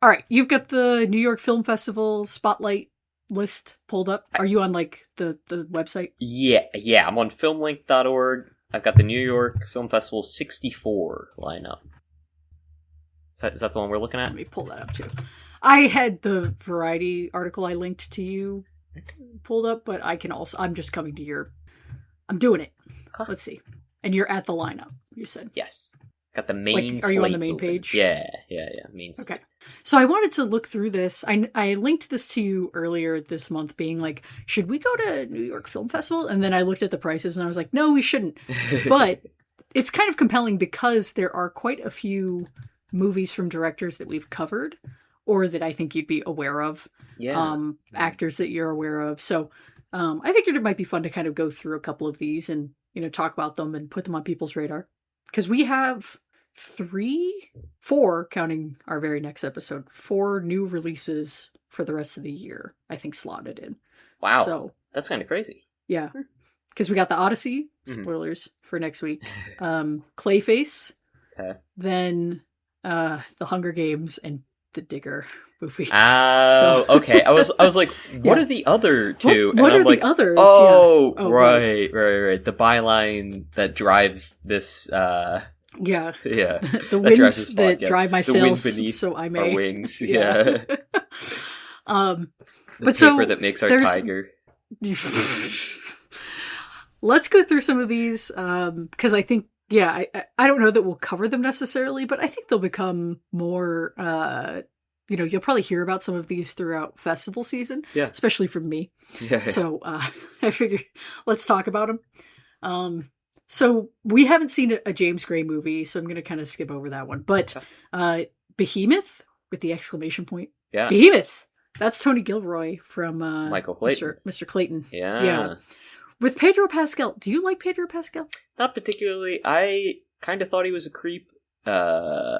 All right, you've got the New York Film Festival spotlight list pulled up. Are you on like the website? Yeah. I'm on filmlink.org. I've got the New York Film Festival 64 lineup. Is that the one we're looking at? Let me pull that up too. I had the Variety article I linked to you pulled up, but I'm just coming to your. I'm doing it. Huh. Let's see. And you're at the lineup, you said. Yes. Got the main Are you on the main page? Yeah. Main slate. Okay. So I wanted to look through this. I linked this to you earlier this month being like, should we go to New York Film Festival? And then I looked at the prices and I was like, no, we shouldn't. But it's kind of compelling because there are quite a few movies from directors that we've covered or that I think you'd be aware of. Yeah. Actors that you're aware of. So I figured it might be fun to kind of go through a couple of these and, talk about them and put them on people's radar. Because we have 4, counting our very next episode, 4 new releases for the rest of the year, I think, slotted in. Wow. So that's kind of crazy. Yeah. Because we got the Odyssey, spoilers for next week, Clayface, then The Hunger Games, and The Digger movie. Okay. I was like, what are the other two? What are the others? Oh, right. The byline that drives this... Yeah. The wind that drive my sails, so I may. Our wings, yeah. But the paper that makes our tiger. Let's go through some of these, because I think, I don't know that we'll cover them necessarily, but I think they'll become more, you'll probably hear about some of these throughout festival season, especially from me. Yeah. So I figured, let's talk about them. So we haven't seen a James Gray movie, so I'm going to kind of skip over that one. But Behemoth with the exclamation point. Yeah. Behemoth. That's Tony Gilroy from Michael Clayton. Mr. Clayton. Yeah. With Pedro Pascal. Do you like Pedro Pascal? Not particularly. I kind of thought he was a creep. Oh,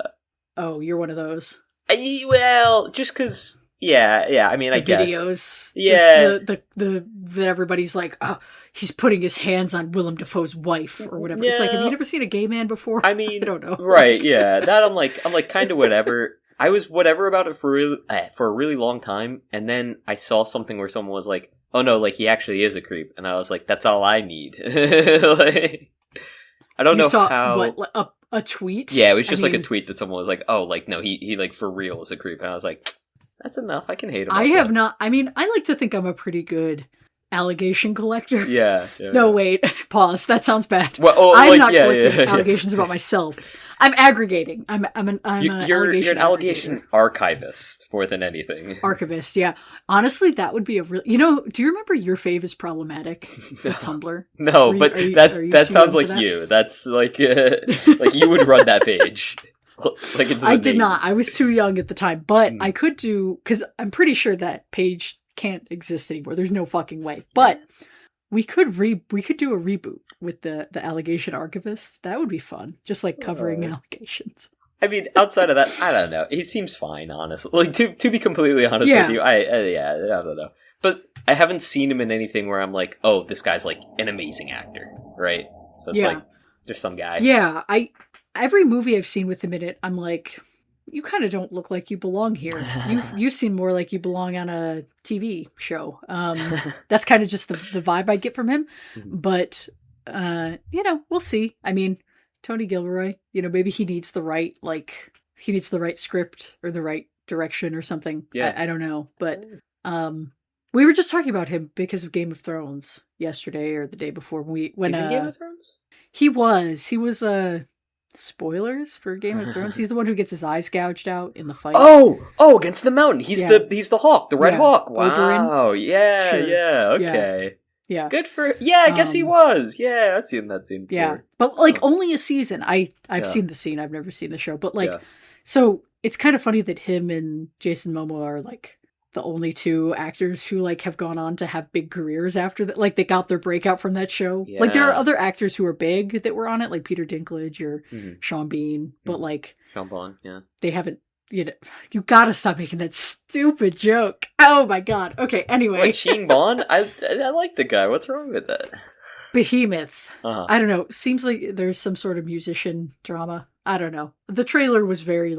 you're one of those. Just because... Yeah. I mean, I guess videos. Yeah, that everybody's like, oh, he's putting his hands on Willem Dafoe's wife or whatever. Yeah. It's like, have you never seen a gay man before? I mean, I don't know. Right? Yeah, that I'm like kind of whatever. I was whatever about it for a really long time, and then I saw something where someone was like, "Oh no, like he actually is a creep," and I was like, "That's all I need." Like, I don't know how. What, a tweet? Yeah, it was just a tweet that someone was like, "Oh, like no, he like for real is a creep," and I was like, that's enough. I can hate him. I have not. I mean, I like to think I'm a pretty good allegation collector. Yeah. No, wait. Pause. That sounds bad. Well, I'm not collecting allegations about myself. I'm aggregating. You're an allegation archivist more than anything. Archivist, yeah. Honestly, that would be a real... do you remember Your Fave is Problematic? The Tumblr? No, but that sounds like you. That's like you would run that page. Like it's I did not. I was too young at the time, but I could do, because I'm pretty sure that page can't exist anymore. There's no fucking way. But we could do a reboot with the allegation archivist. That would be fun. Just like covering allegations. I mean, outside of that, I don't know. He seems fine, honestly. Like to be completely honest with you, I don't know. But I haven't seen him in anything where I'm like, oh, this guy's like an amazing actor, right? So it's like there's some guy. Yeah, every movie I've seen with him in it, I'm like, you kind of don't look like you belong here. You seem more like you belong on a TV show. That's kind of just the vibe I get from him. But, we'll see. I mean, Tony Gilroy, maybe he needs the right script or the right direction or something. Yeah. I don't know. But we were just talking about him because of Game of Thrones yesterday or the day before. When Is he Game of Thrones? He was spoilers for Game of Thrones. He's the one who gets his eyes gouged out in the fight. Oh, against the mountain. He's the hawk, the red hawk. Wow. Oberyn. Yeah, sure. Yeah, okay. Yeah. Good for... Yeah, I guess he was. Yeah, I've seen that scene before. Yeah, but only a season. I've seen the scene. I've never seen the show. But so it's kind of funny that him and Jason Momoa are like the only two actors who have gone on to have big careers after that. Like they got their breakout from that show. Yeah. Like there are other actors who are big that were on it, like Peter Dinklage or Sean Bean. But Sean Bean, yeah. They haven't... you gotta stop making that stupid joke. Oh my god. Okay, anyway. What, Sheen Bond? I like the guy. What's wrong with that? Behemoth. I don't know. Seems like there's some sort of musician drama. I don't know. The trailer was very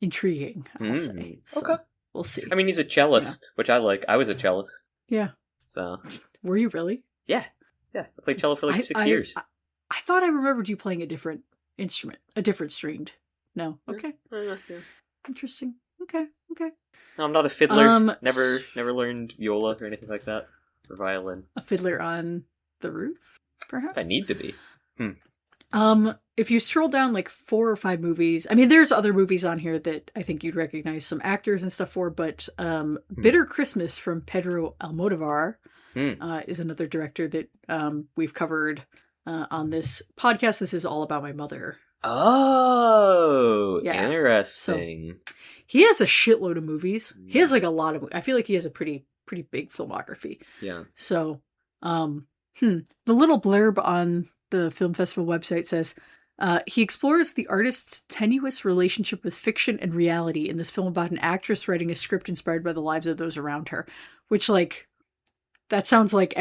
intriguing, I'll say. So, Okay. we'll see. I mean, he's a cellist, which I like. I was a cellist. Yeah. So. Were you really? Yeah. Yeah. I played cello for like 6 years. I thought I remembered you playing a different instrument, a different stringed. No. Okay. Yeah. Interesting. Okay. No, I'm not a fiddler. Never learned viola or anything like that. Or violin. A fiddler on the roof, perhaps? I need to be. If you scroll down like 4 or 5 movies, I mean, there's other movies on here that I think you'd recognize some actors and stuff for, but Bitter Christmas from Pedro Almodovar is another director that we've covered on this podcast. This is All About My Mother. Oh, yeah. Interesting. So, he has a shitload of movies. He has like a lot of, I feel like he has a pretty big filmography. Yeah. So, the little blurb on the film festival website says, he explores the artist's tenuous relationship with fiction and reality in this film about an actress writing a script inspired by the lives of those around her. Which, like, that sounds like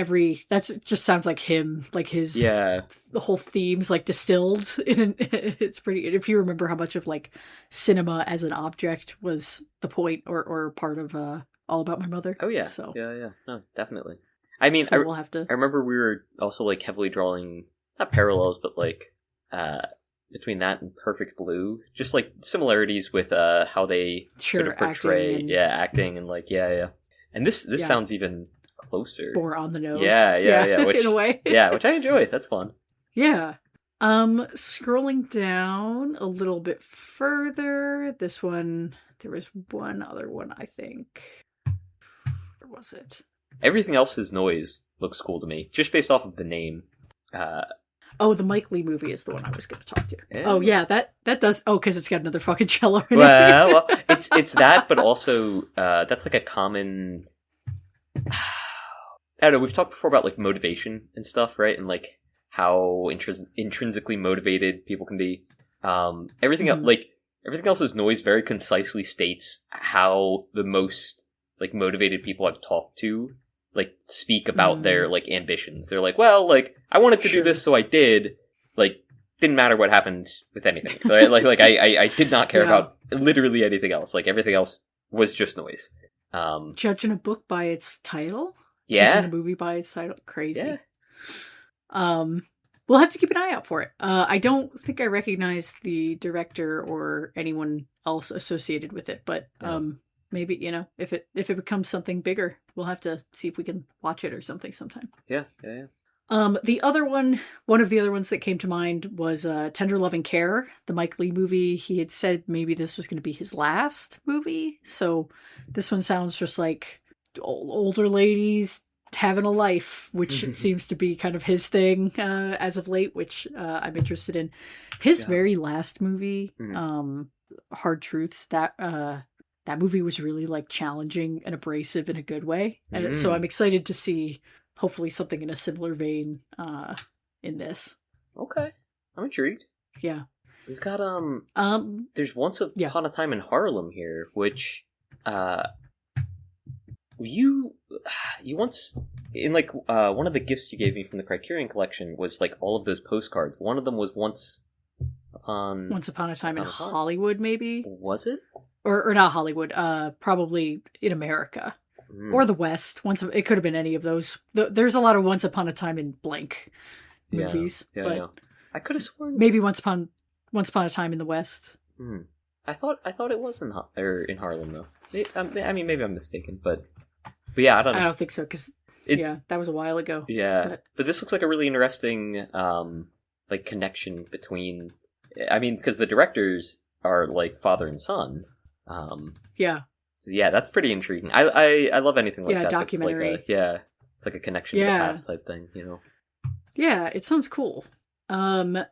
just sounds like him, like his, the whole theme's like distilled it's pretty, if you remember how much of like cinema as an object was the point or part of All About My Mother. Oh yeah. So yeah. No, definitely. I mean, we'll have to... I remember we were also like heavily drawing, not parallels, but like, between that and Perfect Blue, just like similarities with how they sort of portray acting and like and this sounds even closer, more on the nose, which, in a way, which I enjoy. That's fun. Scrolling down a little bit further, this one, there was one other one, I think. Where was it? Everything Else Is Noise looks cool to me, just based off of the name. The Mike Leigh movie is the one I was going to talk to. Yeah. Oh yeah, that does. Oh, because it's got another fucking cello in it. Well, it's that, but also that's like a common. I don't know. We've talked before about like motivation and stuff, right? And like how intrinsically motivated people can be. Everything Else Is Noise very concisely states how the most like motivated people I've talked to like speak about their like ambitions. They're like, well, like I wanted to do this, so I did. Like, didn't matter what happened with anything. Right? like I did not care about literally anything else. Like everything else was just noise. Judging a book by its title. Yeah. Judging a movie by its title. Crazy. Yeah. We'll have to keep an eye out for it. I don't think I recognize the director or anyone else associated with it, but maybe, if it becomes something bigger, we'll have to see if we can watch it or something sometime. Yeah. The other one of the other ones that came to mind was Tender Loving Care, the Mike Leigh movie. He had said maybe this was going to be his last movie. So this one sounds just like older ladies having a life, which seems to be kind of his thing as of late, which I'm interested in. His very last movie, Hard Truths, that movie was really like challenging and abrasive in a good way. And so I'm excited to see hopefully something in a similar vein in this. Okay. I'm intrigued. Yeah. We've got there's Once Upon a Time in Harlem here, which you once in like one of the gifts you gave me from the Criterion collection was like all of those postcards. One of them was Once Upon a Time in Hollywood, maybe? Was it? Or not Hollywood, probably in America. Or the West. It could have been any of those. There's a lot of Once Upon a Time in blank movies. But I could have sworn maybe Once Upon a Time in the West. I thought it was in Harlem though. I mean, maybe I'm mistaken, but yeah, I don't know. I don't think so because that was a while ago. Yeah, but this looks like a really interesting like connection between. I mean, because the directors are like father and son. Yeah, that's pretty intriguing. I love anything like that. Documentary. It's like a connection to the past type thing, Yeah, it sounds cool. A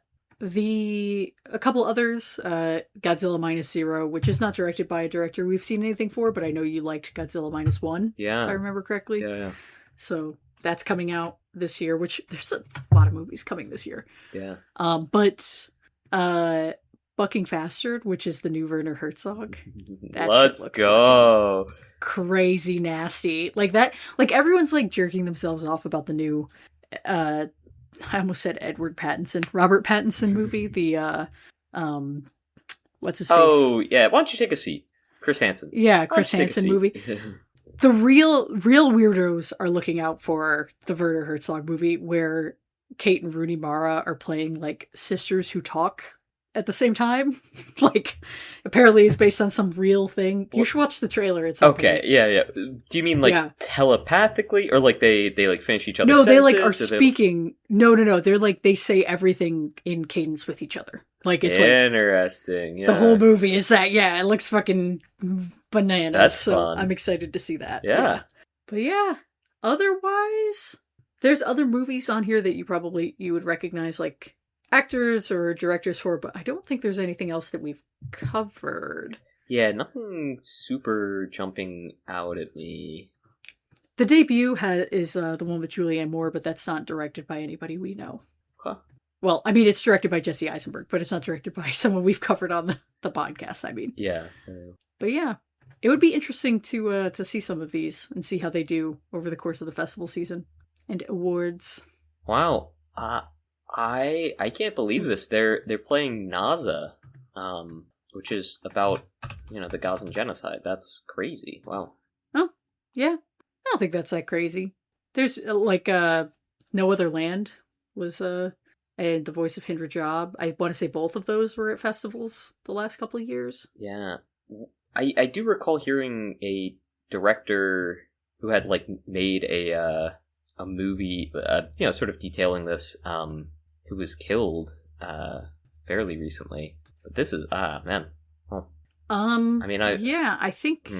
couple others, Godzilla Minus Zero, which is not directed by a director we've seen anything for, but I know you liked Godzilla Minus One. Yeah, if I remember correctly. Yeah. So that's coming out this year, which there's a lot of movies coming this year. Yeah. But Bucking Faster, which is the new Werner Herzog. Let's go. Crazy nasty. Like that, like everyone's like jerking themselves off about the new I almost said Robert Pattinson movie, the what's his face? Oh, yeah. Why don't you take a seat? Chris Hansen. Yeah, Chris Hansen movie. The real weirdos are looking out for the Werner Herzog movie where Kate and Rooney Mara are playing like sisters who talk at the same time. Like, apparently it's based on some real thing. You should watch the trailer. It's okay. Yeah. Do you mean like telepathically, or like they like finish each other's No, they sentences, like are speaking. No. They're like they say everything in cadence with each other. Like it's interesting. Like the whole movie is that. Yeah, it looks fucking bananas. That's so fun. I'm excited to see that. Yeah. But yeah, otherwise, there's other movies on here that you would recognize, like actors or directors for, but I don't think there's anything else that we've covered. Yeah, nothing super jumping out at me. The debut is the one with Julianne Moore, but that's not directed by anybody we know. Huh. Well, I mean, it's directed by Jesse Eisenberg, but it's not directed by someone we've covered on the podcast, I mean. Yeah. But yeah, it would be interesting to see some of these and see how they do over the course of the festival season and awards. Wow. I can't believe this. They're playing NASA, which is about, the Gazan genocide. That's crazy. Wow. Oh, yeah. I don't think that's that crazy. There's No Other Land was and The Voice of Hindra Job. I want to say both of those were at festivals the last couple of years. Yeah. I do recall hearing a director who had like made a movie, sort of detailing this, who was killed fairly recently. But this is man. Huh. I think.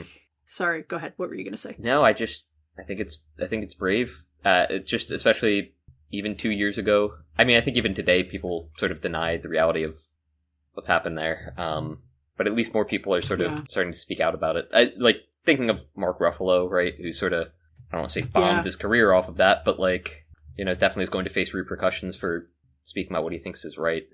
Sorry, go ahead. What were you gonna say? No, I think it's brave. It just, especially even 2 years ago. I mean, I think even today people sort of deny the reality of what's happened there. But at least more people are sort of starting to speak out about it. Like thinking of Mark Ruffalo, right? Who sort of, I don't want to say bombed his career off of that, but like, definitely is going to face repercussions for speaking about what he thinks is right.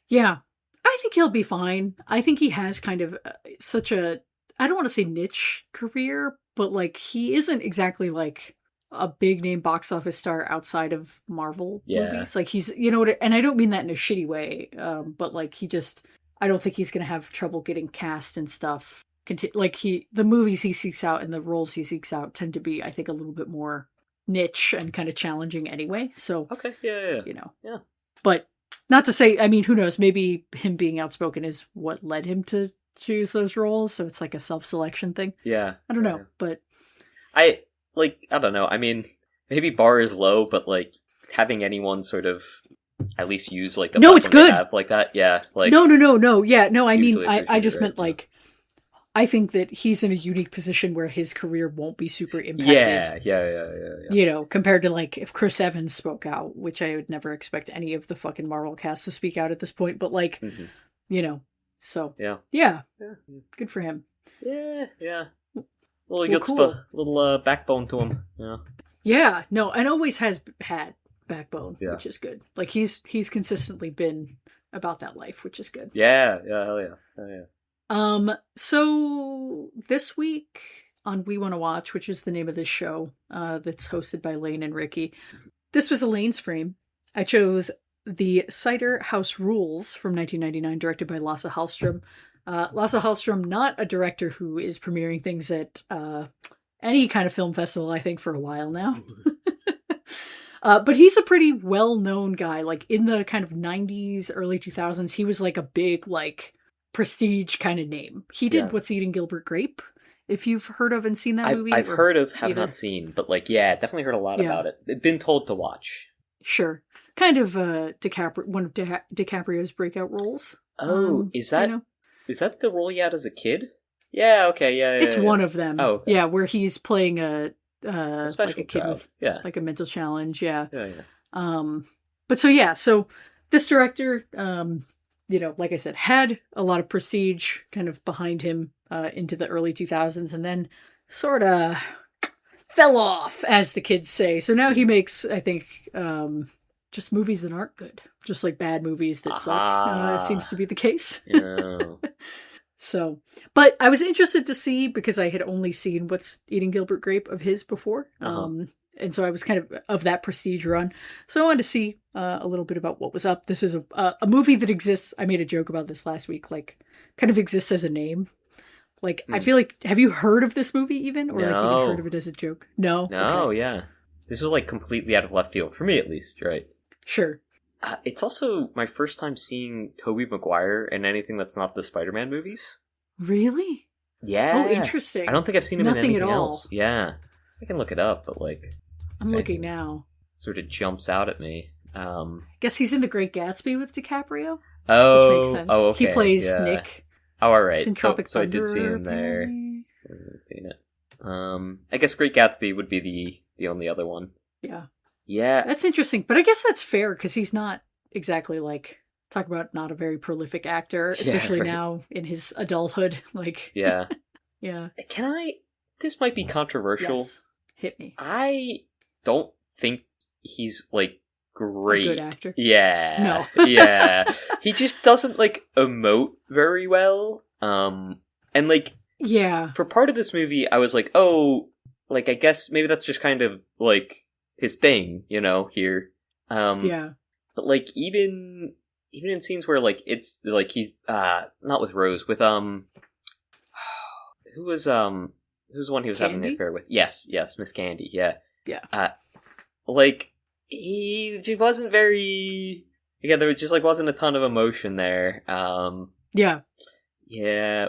Yeah, I think he'll be fine. I think he has kind of such a, I don't want to say niche career, but like he isn't exactly like a big name box office star outside of Marvel movies. Like he's, and I don't mean that in a shitty way, but like I don't think he's going to have trouble getting cast and stuff. The movies he seeks out and the roles he seeks out tend to be, I think, a little bit more niche and kind of challenging anyway. So, okay, yeah. Yeah. But not to say, I mean, who knows? Maybe him being outspoken is what led him to choose those roles. So it's like a self-selection thing. Yeah. I don't know, but I don't know. I mean, maybe bar is low, but like having anyone sort of at least use like the it's good like that. Yeah. Like no. Yeah. No, I mean, I just meant like, I think that he's in a unique position where his career won't be super impacted. Yeah. Compared to like if Chris Evans spoke out, which I would never expect any of the fucking Marvel cast to speak out at this point, but like, so yeah, good for him. Yeah. Little yutzpah, little backbone to him. Yeah. No, and always has had backbone, which is good. Like he's consistently been about that life, which is good. Yeah. Hell yeah. So this week on We Want to Watch, which is the name of this show, that's hosted by Lane and Ricky. This was Elaine's frame. I chose the Cider House Rules from 1999, directed by Lasse Hallström. Lasse Hallström, not a director who is premiering things at any kind of film festival, I think, for a while now. But he's a pretty well-known guy. Like in the kind of 90s, early 2000s, he was like a big, like, prestige kind of name. He did What's Eating Gilbert Grape, if you've heard of and seen that movie. I've heard of, have not seen, but like, definitely heard a lot about it. Been told to watch. Sure. Kind of one of DiCaprio's breakout roles. Oh, is that the role he had as a kid? Yeah, okay, yeah. It's one of them. Oh, okay. Yeah, where he's playing a like a kid with like a mental challenge. Yeah. But so this director, like I said, had a lot of prestige kind of behind him into the early 2000s, and then sort of fell off, as the kids say. So now he makes, I think, just movies that aren't good, just like bad movies that suck. Seems to be the case. Yeah. So, but I was interested to see, because I had only seen What's Eating Gilbert Grape of his before. And so I was kind of that prestige run. So I wanted to see a little bit about what was up. This is a movie that exists. I made a joke about this last week, like kind of exists as a name. Like, I feel like, have you heard of this movie even? Or like even heard of it as a joke? No? No, Okay. yeah. This was like completely out of left field, for me at least, right? Sure. It's also my first time seeing Tobey Maguire in anything that's not the Spider-Man movies. Really? Yeah. Oh, interesting. I don't think I've seen him Nothing in anything at all. else. Yeah. I can look it up, but like... I'm looking now. Sort of jumps out at me. Guess he's in The Great Gatsby with DiCaprio? Oh, which makes sense. Oh, okay. He plays yeah. Nick. Oh, all right. He's in Tropic so I Thunder, did see him there. apparently. I haven't seen it. I guess Great Gatsby would be the only other one. Yeah. Yeah. That's interesting. But I guess that's fair because he's not exactly like, talk about not a very prolific actor, especially now in his adulthood. Like, yeah. Yeah. This might be controversial. Yes. Hit me. I don't think he's like great. A good actor? Yeah. No. Yeah. He just doesn't like emote very well. And like, yeah. for part of this movie, I was like, oh, like, I guess maybe that's just kind of like his thing, here. Yeah. But like, even in scenes where like it's like he's not with Rose, with who's the one he was having the affair with? Yes, Miss Candy, yeah. Yeah. Like, he just wasn't very... Yeah, there just, like, wasn't a ton of emotion there. Yeah. Yeah.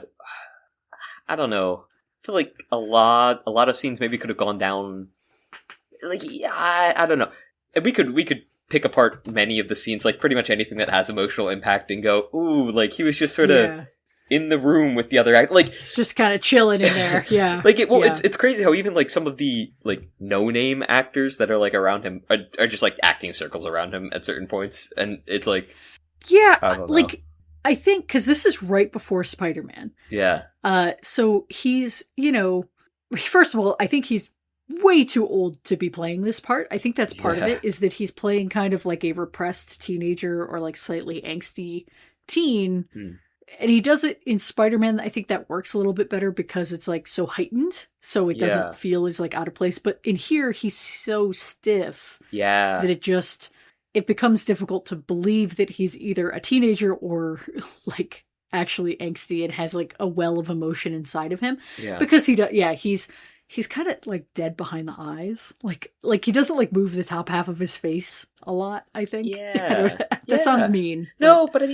I don't know. I feel like a lot of scenes maybe could have gone down... Like, yeah, I don't know. And we could pick apart many of the scenes, like, pretty much anything that has emotional impact and go, ooh, like, he was just sort of... in the room with the other act, like it's just kind of chilling in there. Yeah. Like it's crazy how even like some of the like no-name actors that are like around him are just like acting circles around him at certain points, and it's like like I think because this is right before Spider-Man. Yeah. So he's first of all, I think he's way too old to be playing this part. I think that's part of it, is that he's playing kind of like a repressed teenager or like slightly angsty teen. And he does it in Spider-Man. I think that works a little bit better because it's like so heightened, so it doesn't feel as like out of place. But in here, he's so stiff, that it becomes difficult to believe that he's either a teenager or like actually angsty and has like a well of emotion inside of him. Yeah, because he's kind of like dead behind the eyes, like he doesn't like move the top half of his face a lot. I think. Yeah, that sounds mean. No, but I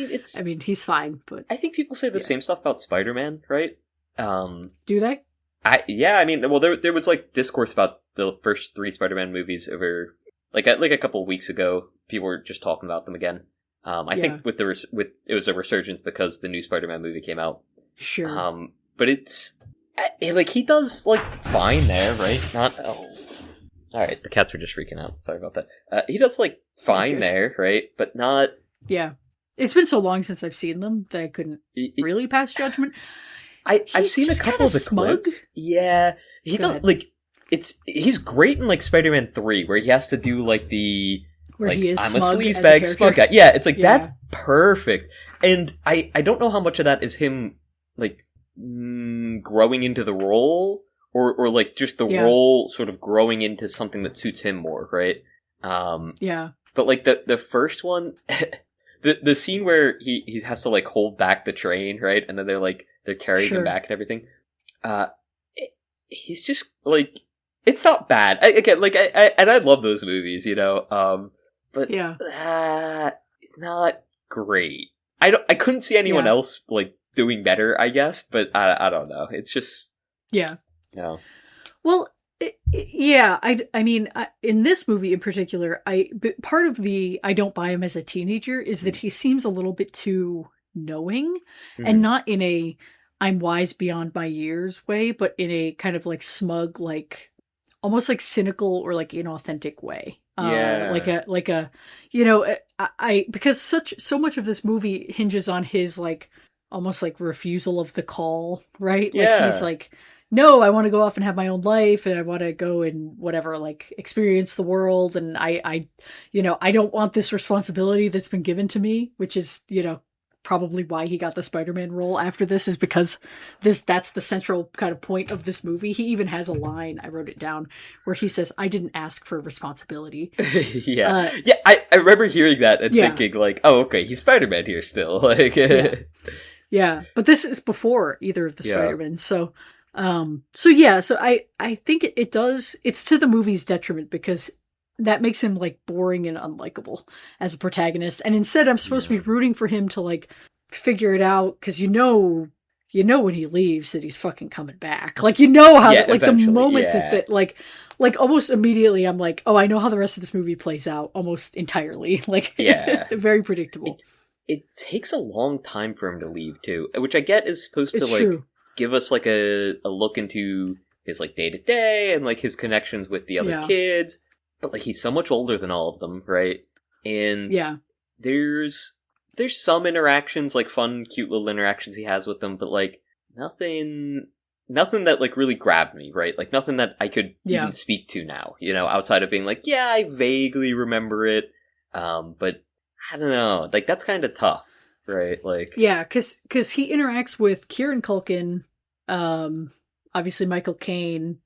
mean, he's fine. But I think people say the same stuff about Spider-Man, right? Do they? I mean, well, there was like discourse about the first 3 Spider-Man movies over like a couple of weeks ago. People were just talking about them again. I think with it was a resurgence because the new Spider-Man movie came out. Sure. But it's like he does like fine there, right? All right, the cats were just freaking out. Sorry about that. He does like fine there, right? But not. Yeah, it's been so long since I've seen them that I couldn't really pass judgment. I've seen a couple of the clips. Yeah, he does like he's great in like Spider-Man 3, where he has to do like the where he is I'm smug a sleazebag smug guy. Yeah, it's like that's perfect. And I don't know how much of that is him like growing into the role. Or like just the role sort of growing into something that suits him more, right? But like the first one, the scene where he has to like hold back the train, right? And then they're carrying him back and everything. He's just like, it's not bad. I love those movies, but it's not great. I couldn't see anyone else like doing better, I guess, but I don't know. It's just Yeah. Well, I mean, in this movie in particular, part of the I don't buy him as a teenager is that he seems a little bit too knowing, and not in a I'm wise beyond my years way, but in a kind of like smug, like almost like cynical or like inauthentic way. Because so much of this movie hinges on his like almost like refusal of the call, right? Like he's like, no, I want to go off and have my own life, and I want to go and whatever, like experience the world, and I don't want this responsibility that's been given to me, which is probably why he got the Spider-Man role after this, is because that's the central kind of point of this movie. He even has a line, I wrote it down, where he says, "I didn't ask for responsibility." Yeah. I remember hearing that and thinking, like, oh, okay, he's Spider-Man here still. Like, yeah. But this is before either of the Spider-Men, so I think it's to the movie's detriment, because that makes him, like, boring and unlikable as a protagonist. And instead, I'm supposed to be rooting for him to, like, figure it out, because you know when he leaves that he's fucking coming back. Like, you know how, like, the moment that like almost immediately, I'm like, oh, I know how the rest of this movie plays out almost entirely. Like, very predictable. It takes a long time for him to leave, too, which I get is supposed to, like, true. Give us, like, a look into his, like, day-to-day and, like, his connections with the other kids. But, like, he's so much older than all of them, right? And there's some interactions, like, fun, cute little interactions he has with them, but, like, nothing that, like, really grabbed me, right? Like, nothing that I could even speak to now, you know, outside of being like, yeah, I vaguely remember it, but I don't know, like, that's kind of tough, right? Like, yeah, because he interacts with Kieran Culkin, obviously Michael Caine,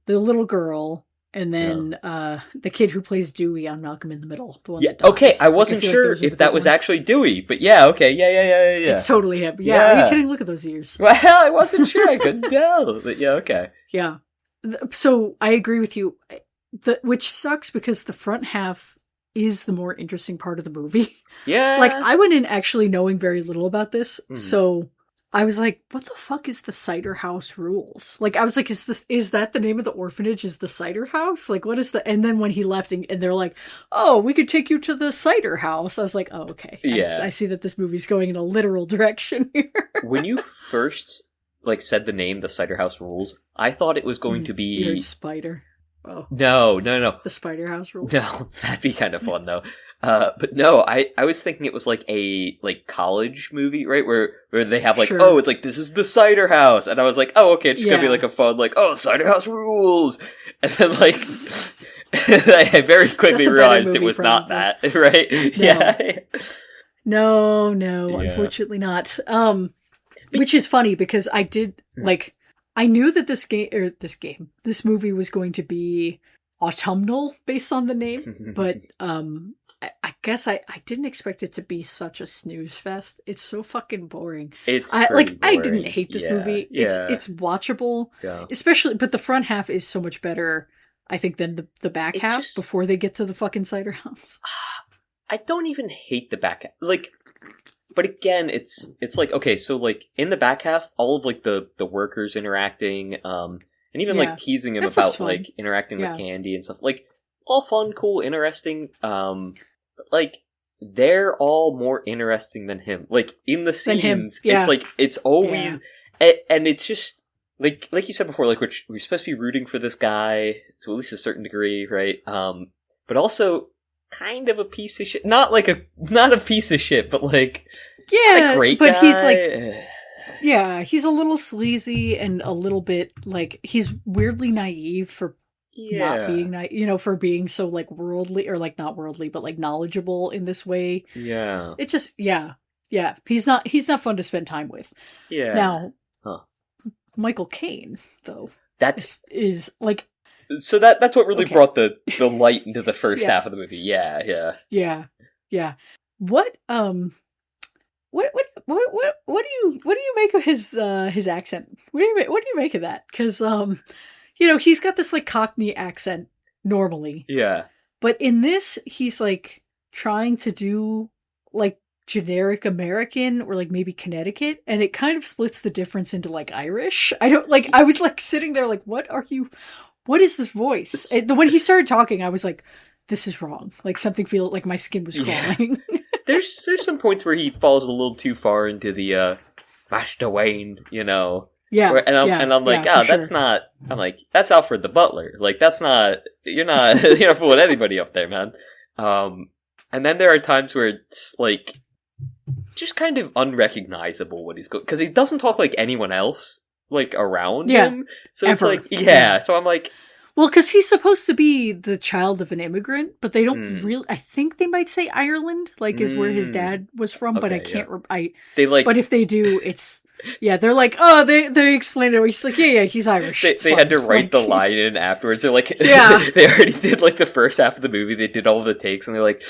the little girl, and then the kid who plays Dewey on Malcolm in the Middle, the one that dies. Okay, I wasn't sure if that was actually Dewey, but okay, yeah. It's totally him. Yeah, are you kidding? Look at those ears. Well, I wasn't sure. I couldn't tell. But okay. Yeah. So I agree with you. Which sucks, because the front half is the more interesting part of the movie. Yeah. Like, I went in actually knowing very little about this, so I was like, what the fuck is the Cider House Rules? Like, I was like, is that the name of the orphanage? Is the Cider House? Like, what is the... And then when he left and they're like, oh, we could take you to the Cider House. I was like, oh, okay. Yeah. I see that this movie's going in a literal direction here. When you first, like, said the name, the Cider House Rules, I thought it was going to be... You heard Spider. Oh. No. The Cider House Rules? No, that'd be kind of fun, though. But no, I was thinking it was like a, like, college movie, right? Where they have, like, oh, it's like, this is the Cider House. And I was like, oh, okay, it's just gonna be like a fun, like, oh, Cider House Rules. And then, like, I very quickly realized it was not that, right? No. No, unfortunately not. Which is funny, because I did, like, I knew that this movie was going to be autumnal based on the name, but I guess I didn't expect it to be such a snooze fest. It's so fucking boring. Boring. I didn't hate this movie. It's watchable, especially, but the front half is so much better, I think, than the back half before they get to the fucking Cider House. I don't even hate the back half. Like, but again, it's like, okay, so, like, in the back half, all of, like, the workers interacting, and even, like, teasing him about, like, interacting with Candy and stuff, like, all fun, cool, interesting, but, like, they're all more interesting than him. Like, in the scenes, it's like, it's always, and it's just, like you said before, like, we're supposed to be rooting for this guy to at least a certain degree, right? But also kind of a piece of shit. Not a piece of shit, but, like, a great guy. He's like, he's a little sleazy and a little bit, like, he's weirdly naive for not being, for being so, like, worldly, or, like, not worldly, but, like, knowledgeable in this way. Yeah. It just, he's not fun to spend time with. Yeah. Now, Michael Caine, though, is like... So that's what really brought the light into the first half of the movie. Yeah. What do you make of his accent? What do you make of that? Because he's got this, like, Cockney accent normally. Yeah. But in this, he's, like, trying to do, like, generic American, or, like, maybe Connecticut, and it kind of splits the difference into, like, Irish. I was, like, sitting there like, what is this voice? When he started talking, I was like, this is wrong. Like, something feel like my skin was crawling. There's some points where he falls a little too far into the Master Wayne, Yeah. And I'm like, that's not. I'm like, that's Alfred the Butler. Like, that's not. You're not fooling anybody up there, man. And then there are times where it's like just kind of unrecognizable what he's going, because he doesn't talk like anyone else, like, around him. So it's like, so I'm like, Well, because he's supposed to be the child of an immigrant, but they don't Mm. really. I think they might say Ireland, like is where his Mm. dad was from, but I Okay, can't. They like But if they do, it's they're like, oh, they explained it. He's like, yeah, he's Irish. they had to write the line in afterwards. They're like, Yeah. they already did like the first half of the movie. They did all the takes, and they're like,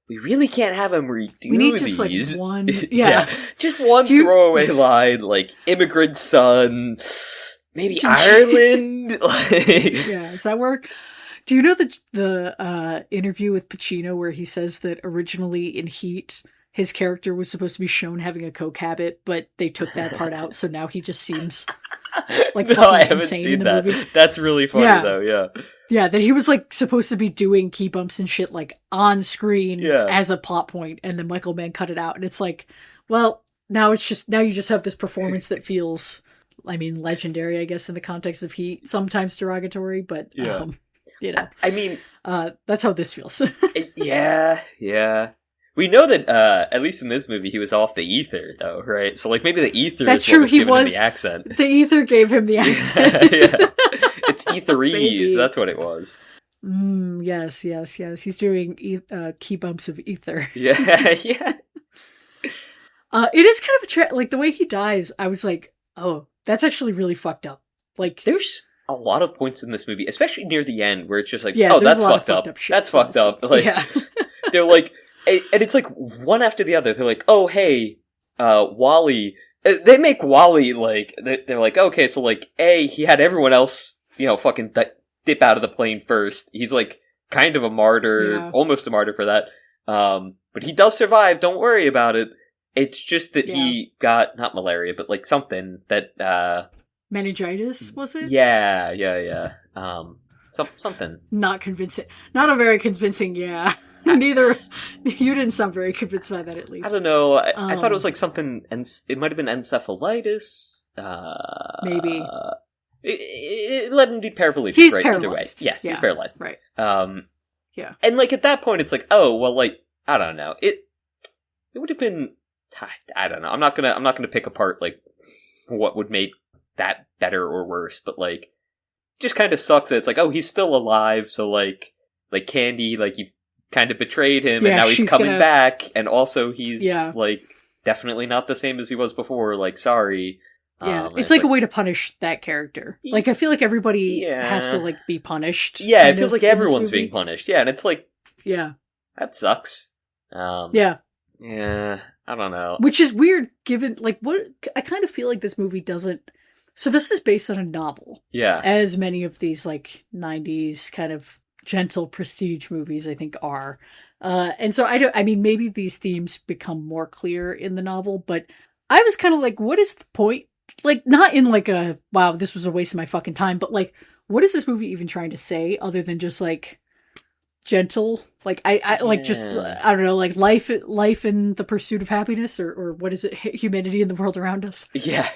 we really can't have him redo We need these. just like one, yeah, just one throwaway line, like immigrant son, maybe Ireland. Yeah, does that work? Do you know the interview with Pacino where he says that originally in Heat his character was supposed to be shown having a coke habit, but they took that part out, so now he just seems like no, I haven't insane seen in the that. movie. That's really funny though. Yeah, yeah, that he was like supposed to be doing key bumps and shit like on screen as a plot point, and then Michael Mann cut it out, and it's like, well, now you just have this performance that feels, I mean, legendary, I guess, in the context of Heat, sometimes derogatory, but you know, I mean, that's how this feels. yeah. We know that at least in this movie he was off the ether, though, right? So like maybe the ether that's is true. what was He giving him was the accent. The ether gave him the accent. Yeah, it's etherese. That's what it was. Yes. He's doing key bumps of ether. Yeah. It is kind of like the way he dies. I was like, oh, that's actually really fucked up. Like, there's a lot of points in this movie, especially near the end, where it's just like, yeah, oh, that's fucked up. That's fucked up. Like, they're like, and it's like one after the other. They're like, oh, hey, Wally. They make Wally like they're like, okay, so like, he had everyone else, fucking dip out of the plane first. He's like kind of a martyr, almost a martyr for that. But he does survive. Don't worry about it. It's just that he got not malaria, but like something that meningitis, was it? Yeah. Something. Not convincing. Not a very convincing. Yeah. Neither. You didn't sound very convinced by that, at least. I don't know. I thought it was like something, and it might have been encephalitis. Maybe. It led him to be paraplegic. He's right? paralyzed. Either way, yes, he's paralyzed. Right. Yeah. And like at that point, it's like, oh well, like I don't know. It would have been. I don't know. I'm not gonna pick apart like what would make that better or worse, but like it just kind of sucks that it's like, oh, he's still alive, so like Candy, like you've kind of betrayed him, and now he's coming back, and also he's like definitely not the same as he was before. Like, sorry. Yeah, it's like a way to punish that character. Like, I feel like everybody has to like be punished. Yeah, it feels like everyone's being punished. Yeah, and it's like, that sucks. Yeah, I don't know. Which is weird, given like what I kind of feel like this movie doesn't. So this is based on a novel. Yeah, as many of these like '90s kind of gentle prestige movies, I think, are. And so I mean, maybe these themes become more clear in the novel, but I was kind of like, what is the point? Like, not in like a, wow, this was a waste of my fucking time, but like, what is this movie even trying to say other than just like gentle? Like, I like just, I don't know, like life in the pursuit of happiness, or what is it? Humanity in the world around us. Yeah.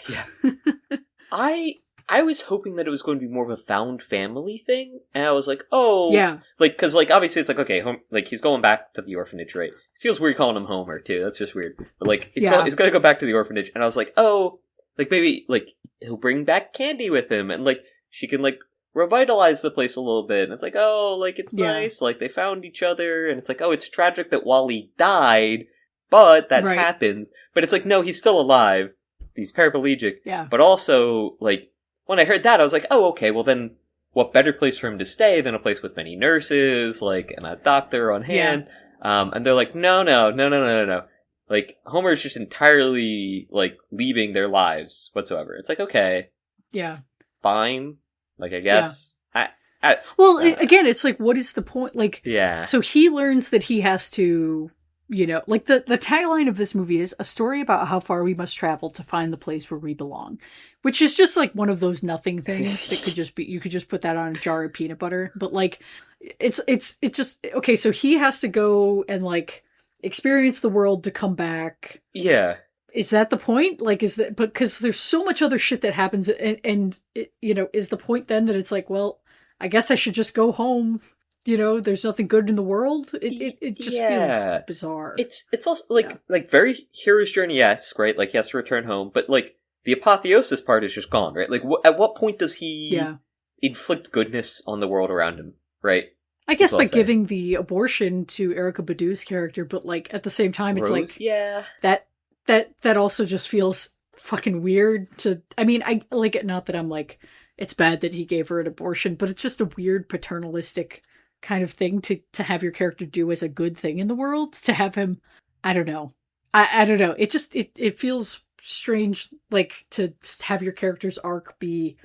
I was hoping that it was going to be more of a found family thing, and I was like, oh, yeah, like because like obviously it's like, okay, home, like he's going back to the orphanage, right? It feels weird calling him Homer too. That's just weird. But like he's gonna go back to the orphanage, and I was like, oh, like maybe like he'll bring back Candy with him, and like she can like revitalize the place a little bit. And it's like, oh, like it's nice, like they found each other, and it's like, oh, it's tragic that Wally died, but that happens. But it's like, no, he's still alive. He's paraplegic. Yeah. But also, like, when I heard that, I was like, oh, okay, well then, what better place for him to stay than a place with many nurses, like, and a doctor on hand? Yeah. And they're like, no. Like, Homer is just entirely, like, leaving their lives whatsoever. It's like, okay. Yeah. Fine. Like, I guess. Yeah. Again, it's like, what is the point? Like, so he learns that he has to, like the tagline of this movie is a story about how far we must travel to find the place where we belong, which is just like one of those nothing things that could just be, you could just put that on a jar of peanut butter. But like, it's just, okay, so he has to go and like experience the world to come back. Yeah. Is that the point? Like, is that, because there's so much other shit that happens, and it, is the point then that it's like, well, I guess I should just go home. There's nothing good in the world. It just feels bizarre. It's also like very hero's journey-esque, right? Like he has to return home, but like the apotheosis part is just gone, right? Like at what point does he inflict goodness on the world around him, right? I guess People by say. giving the abortion to Erykah Badu's character, but like at the same time, it's Rose? like Yeah. that also just feels fucking weird to. I mean, I like it. Not that I'm like it's bad that he gave her an abortion, but it's just a weird paternalistic kind of thing to have your character do as a good thing in the world. To have him, I don't know. I don't know. It just it feels strange, like to just have your character's arc be.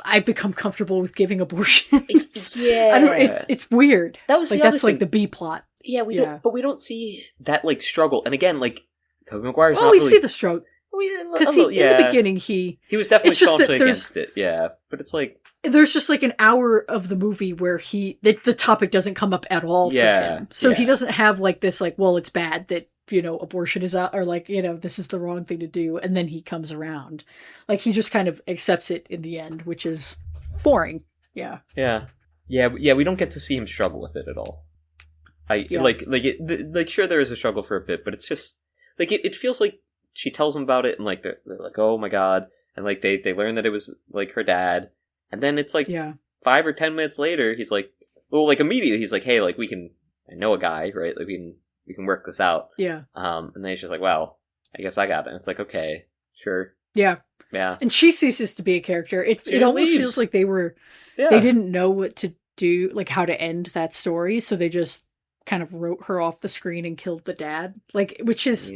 I become comfortable with giving abortions. Yeah. I don't. It's weird. That was like the other that's thing. like the B plot. Yeah, but we don't see that like struggle. And again, like Tobey Maguire's Well, not we really... see the stroke because in the beginning he was definitely staunchly there's against it. Yeah, but it's like there's just like an hour of the movie where the topic doesn't come up at all for him. So he doesn't have like this like, well, it's bad that abortion is out, or like this is the wrong thing to do, and then he comes around. Like he just kind of accepts it in the end, which is boring. Yeah. We don't get to see him struggle with it at all. Sure there is a struggle for a bit, but it's just like it feels like she tells him about it and like they're like, oh my god, and like they learn that it was like her dad, and then it's like 5 or 10 minutes later he's like, well, like immediately he's like, hey, like I know a guy, right, like we can work this out. And then he's just like, well, I guess I got it. And it's like, okay, sure. Yeah. And she ceases to be a character. It almost feels like they didn't know what to do, like how to end that story, so they just kind of wrote her off the screen and killed the dad. Like, which is,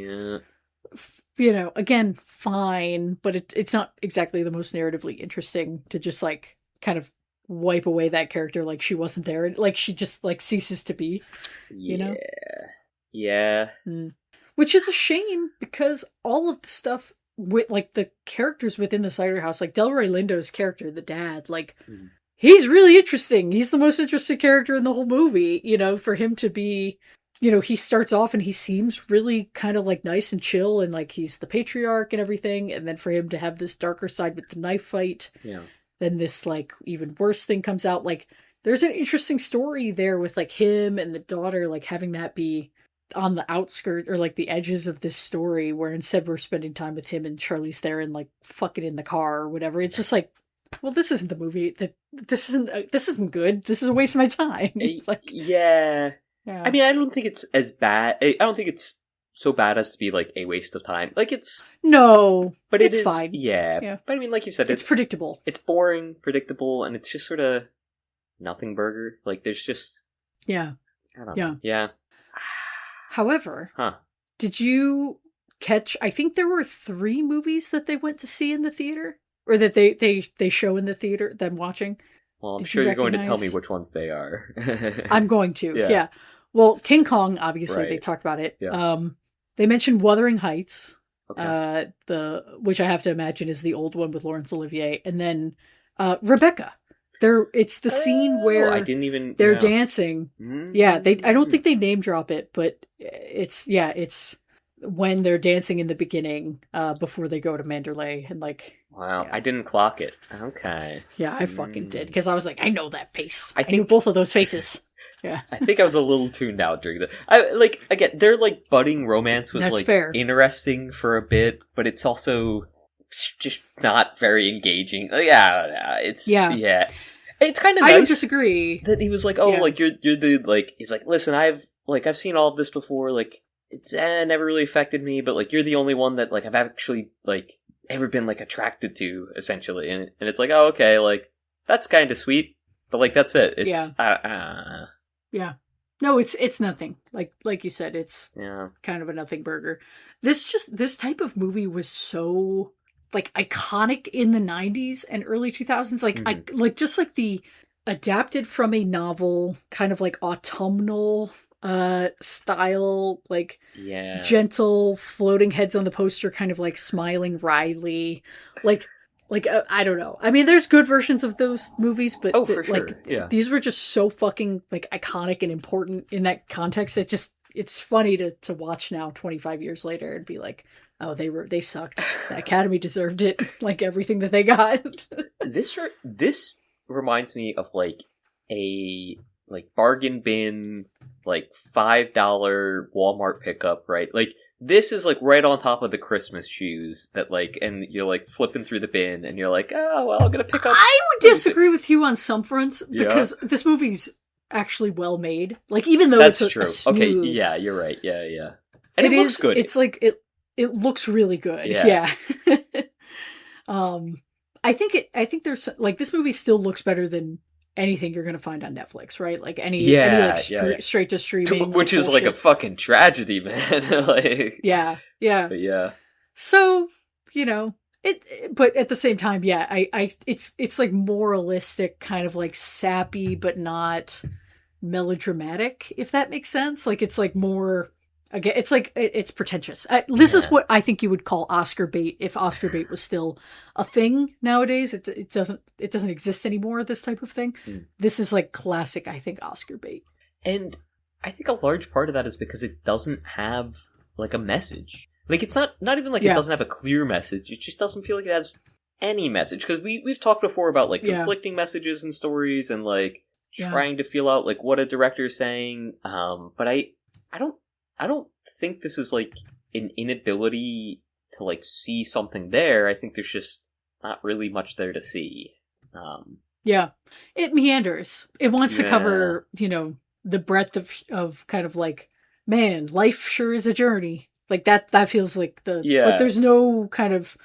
again, fine, but it's not exactly the most narratively interesting to just like kind of wipe away that character like she wasn't there, like she just like ceases to be. Which is a shame, because all of the stuff with like the characters within the Cider House, like Delroy Lindo's character, the dad, like he's really interesting. He's the most interesting character in the whole movie. For him to be, he starts off and he seems really kind of like nice and chill, and like he's the patriarch and everything, and then for him to have this darker side with the knife fight, then this like even worse thing comes out. Like there's an interesting story there with like him and the daughter, like having that be on the outskirt or like the edges of this story, where instead we're spending time with him and Charlize Theron like fucking in the car or whatever. It's just like, well, this isn't the movie. This isn't good. This is a waste of my time. Like, yeah. I mean, I don't think it's as bad. I don't think it's so bad as to be like a waste of time. Like it's but it's fine. Yeah. But I mean, like you said, it's predictable. It's boring, predictable, and it's just sort of nothing burger. Like there's just I don't know. Yeah. However, did you catch? I think there were 3 movies that they went to see in the theater, or that they show in the theater. Them watching. Well, I'm sure you're going to tell me which ones they are. I'm going to. Yeah. Well, King Kong, obviously, they talked about it. Yeah. They mentioned Wuthering Heights, which I have to imagine is the old one with Laurence Olivier, and then Rebecca. It's the scene where I didn't even they're dancing. Yeah, I don't think they name drop it, but it's when they're dancing in the beginning before they go to Mandalay, and like. Wow, I didn't clock it. Okay. Yeah, I fucking did, because I was like, I know that face. I knew both of those faces. Yeah. I think I was a little tuned out during that. Again, their like budding romance was fair. Interesting for a bit, but it's also just not very engaging. It's kind of nice. I don't disagree that he was like, oh, like you're the like. He's like, listen, I've seen all of this before. Like it's never really affected me, but like you're the only one that like I've actually like ever been like attracted to, essentially. And it's like, oh, okay, like that's kind of sweet, but like that's it. It's no, it's nothing. Like you said, it's kind of a nothing burger. This type of movie was so like iconic in the 90s and early 2000s, like just like the adapted from a novel kind of like autumnal style, like gentle floating heads on the poster, kind of like smiling wryly, like I don't know. I mean, there's good versions of those movies, but for sure. These were just so fucking like iconic and important in that context. It's funny to watch now 25 years later and be like, oh, they sucked. The Academy deserved it, like everything that they got. This reminds me of like a like bargain bin, like $5 Walmart pickup, right? Like this is like right on top of the Christmas shoes that like, and you're like flipping through the bin and you're like, oh, well, I'm going to pick up. I would disagree with you on some fronts because this movie's actually well made. Like, even though That's it's true. a snooze, Okay, yeah, you're right. Yeah. And it looks good. It's like, it looks really good. Yeah. I think there's like, this movie still looks better than anything you're going to find on Netflix, right? Like any like straight to streaming, which is like a fucking tragedy, man. Like, yeah. But yeah. So, but at the same time, it's like moralistic, kind of like sappy, but not melodramatic, if that makes sense. Like, it's like more, again, it's like, it's pretentious. This is what I think you would call Oscar bait, if Oscar bait was still a thing nowadays. It doesn't exist anymore, this type of thing. This is like classic, I think, Oscar bait. And I think a large part of that is because it doesn't have like a message. Like, it's not even like it doesn't have a clear message. It just doesn't feel like it has any message. Because we've talked before about like conflicting messages in stories and like trying to feel out like what a director is saying. But I don't think this is like an inability to like see something there. I think there's just not really much there to see. It meanders. It wants to cover, the breadth of kind of like, man, life sure is a journey. Like that feels like but there's no kind of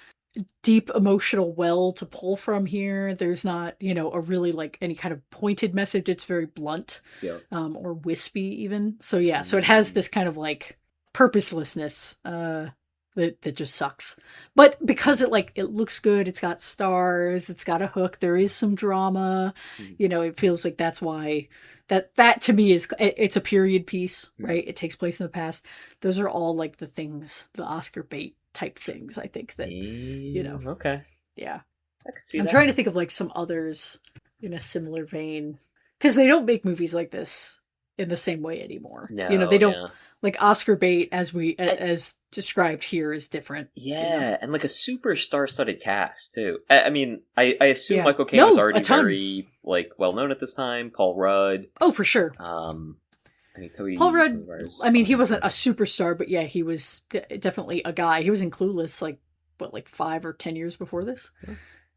deep emotional well to pull from here. There's not, a really like any kind of pointed message. It's very blunt, or wispy even. So so it has this kind of like purposelessness, that just sucks. But because it looks good, it's got stars, it's got a hook, there is some drama, it feels like that's why that to me it's a period piece, right? It takes place in the past. Those are all like the things, the Oscar bait type things, I think that, Okay. Yeah. I could see I'm trying to think of like some others in a similar vein, because they don't make movies like this in the same way anymore. No, they don't. Like Oscar bait, as described here, is different. Yeah, and like a super star-studded cast too. I mean, I assume Michael Caine was already very like well known at this time. Paul Rudd. Oh, for sure. Paul Rudd. I mean, he wasn't a superstar, but he was definitely a guy. He was in Clueless, like 5 or 10 years before this.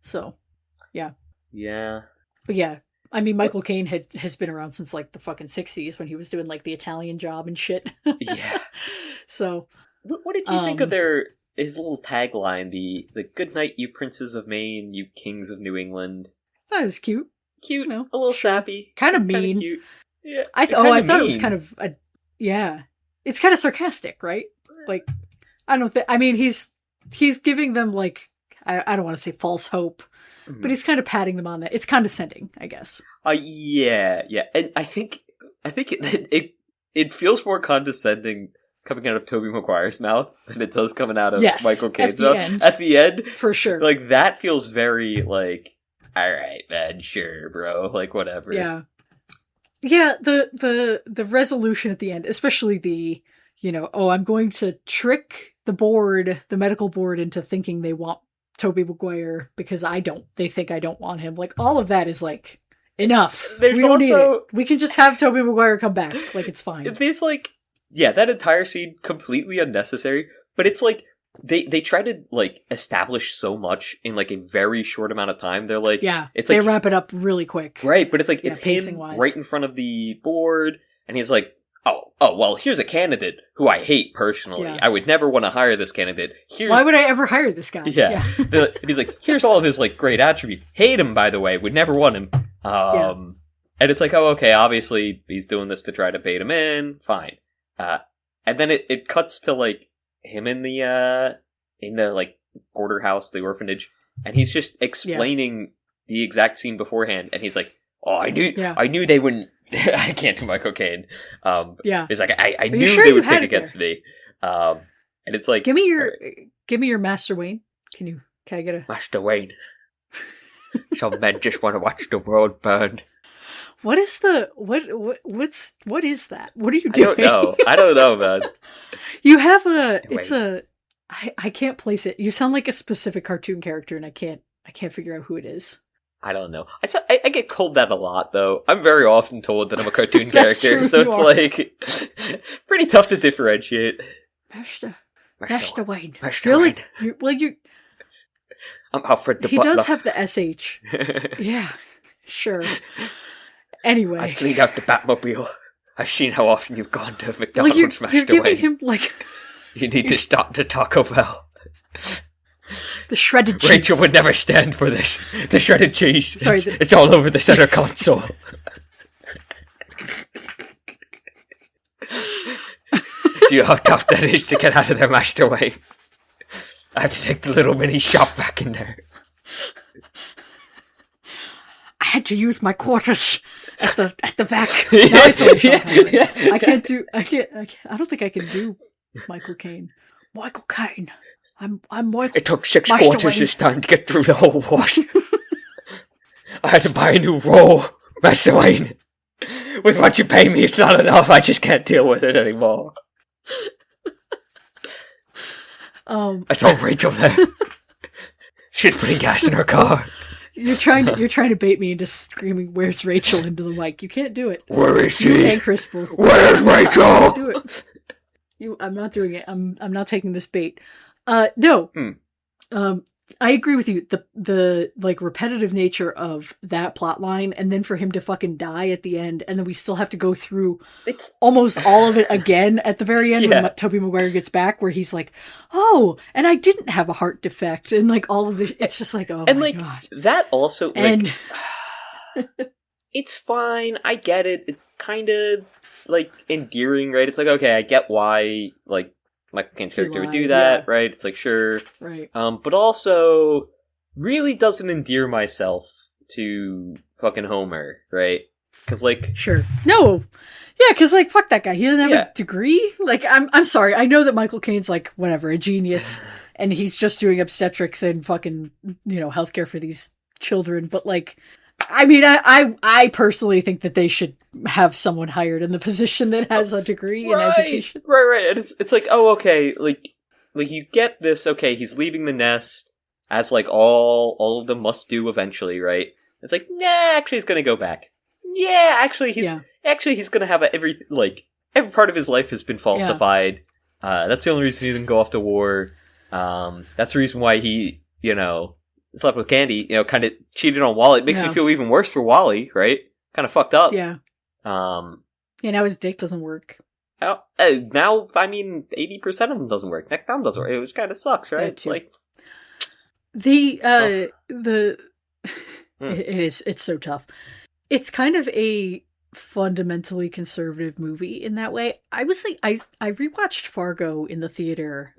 So, yeah. But I mean, Michael Caine has been around since like the fucking 60s when he was doing like the Italian Job and shit. So, what did you think of his little tagline? The "Good night, you princes of Maine, you kings of New England." That was cute. Cute, a little sappy, kind of mean. Cute. Yeah, I thought it was kind of it's kind of sarcastic, right? Like, I don't think. I mean, he's giving them like I don't want to say false hope. But he's kind of patting them on that. It's condescending, I guess. Yeah. And I think it feels more condescending coming out of Tobey Maguire's mouth than it does coming out of Michael Caine's mouth. At the end. For sure. Like, that feels very, like, all right, man, sure, bro. Like, whatever. Yeah. Yeah, the resolution at the end, especially the, I'm going to trick the medical board into thinking they want Tobey Maguire because they think I don't want him. Like, all of that is like, enough. We don't need it. We can just have Tobey Maguire come back. Like, it's fine. There's like, that entire scene completely unnecessary, but it's like, they try to like establish so much in like a very short amount of time. They're like, it's like, they wrap it up really quick. Right. But it's like, it's him right in front of the board and he's like, Oh, well, here's a candidate who I hate personally. Yeah. I would never want to hire this candidate. Why would I ever hire this guy? Yeah. And he's like, here's all of his, like, great attributes. Hate him, by the way. Would never want him. And it's like, oh, okay, obviously he's doing this to try to bait him in. Fine. And then it cuts to, like, him in the like, border house, the orphanage, and he's just explaining the exact scene beforehand, and he's like, oh, I knew they wouldn't. I can't do Michael Caine. He's like, I knew they would pick against me. And it's like, give me your Master Wayne. Can I get a Master Wayne? Some men just want to watch the world burn. What is what is that? What are you doing? I don't know, man. You have I can't place it. You sound like a specific cartoon character, and I can't figure out who it is. I don't know. I get told that a lot, though. I'm very often told that I'm a cartoon character, so it's like pretty tough to differentiate. Master Wayne. Master You're Wayne. like, I'm Alfred the he butler. does have the SH. Yeah, sure. Anyway. I cleaned out the Batmobile. I've seen how often you've gone to McDonald's, Master you're giving Wayne. him, like... You need to stop the Taco Bell. The shredded cheese. Rachel would never stand for this. The shredded cheese. Sorry, it's all over the center console. Do you know how tough that is to get out of there, Master Wayne? I have to take the little mini shop back in there. I had to use my quarters at the vac. Now I saw the I can't. I don't think I can do Michael Caine. Michael Caine. I'm Michael. It took 6 Master quarters Wayne. this time to get through the whole wash. I had to buy a new roll, Master Wayne. With what you pay me, it's not enough. I just can't deal with it anymore. I saw Rachel there. She's putting gas in her car. You're trying to bait me into screaming, "Where's Rachel?" into the mic. You can't do it. Where is she? You and Chris both. Where's Rachel? Do it. I'm not doing it. I'm not taking this bait. No. I agree with you. The like repetitive nature of that plot line, and then for him to fucking die at the end, and then we still have to go through almost all of it again at the very end when Tobey Maguire gets back, where he's like, "Oh, and I didn't have a heart defect," and like all of the, it's just like, oh and my like god. that also, like, and it's fine. I get it. It's kind of like endearing, right? It's like, okay, I get why like Michael Caine's character would do that, right? It's like, sure. Right. But also really doesn't endear myself to fucking Homer, right? Because, like... Sure. No! Yeah, because, like, fuck that guy. He doesn't have a degree. Like, I'm sorry. I know that Michael Caine's, like, whatever, a genius, and he's just doing obstetrics and fucking, healthcare for these children, but, like... I mean, I personally think that they should have someone hired in the position that has a degree in education. Right. And it's like, oh, okay, like you get this. Okay, he's leaving the nest, as like all of them must do eventually, right? It's like, nah, actually, he's gonna go back. Yeah, actually, he's gonna have every part of his life has been falsified. Yeah. That's the only reason he didn't go off to war. That's the reason why he, slept with Candy, kind of cheated on Wally. It makes me feel even worse for Wally, right? Kind of fucked up. Yeah. Now his dick doesn't work. Now, I mean, 80% of them doesn't work. Neck down doesn't work, which kind of sucks, right? It's like... It's so tough. It's kind of a fundamentally conservative movie in that way. I was like, I rewatched Fargo in the theater,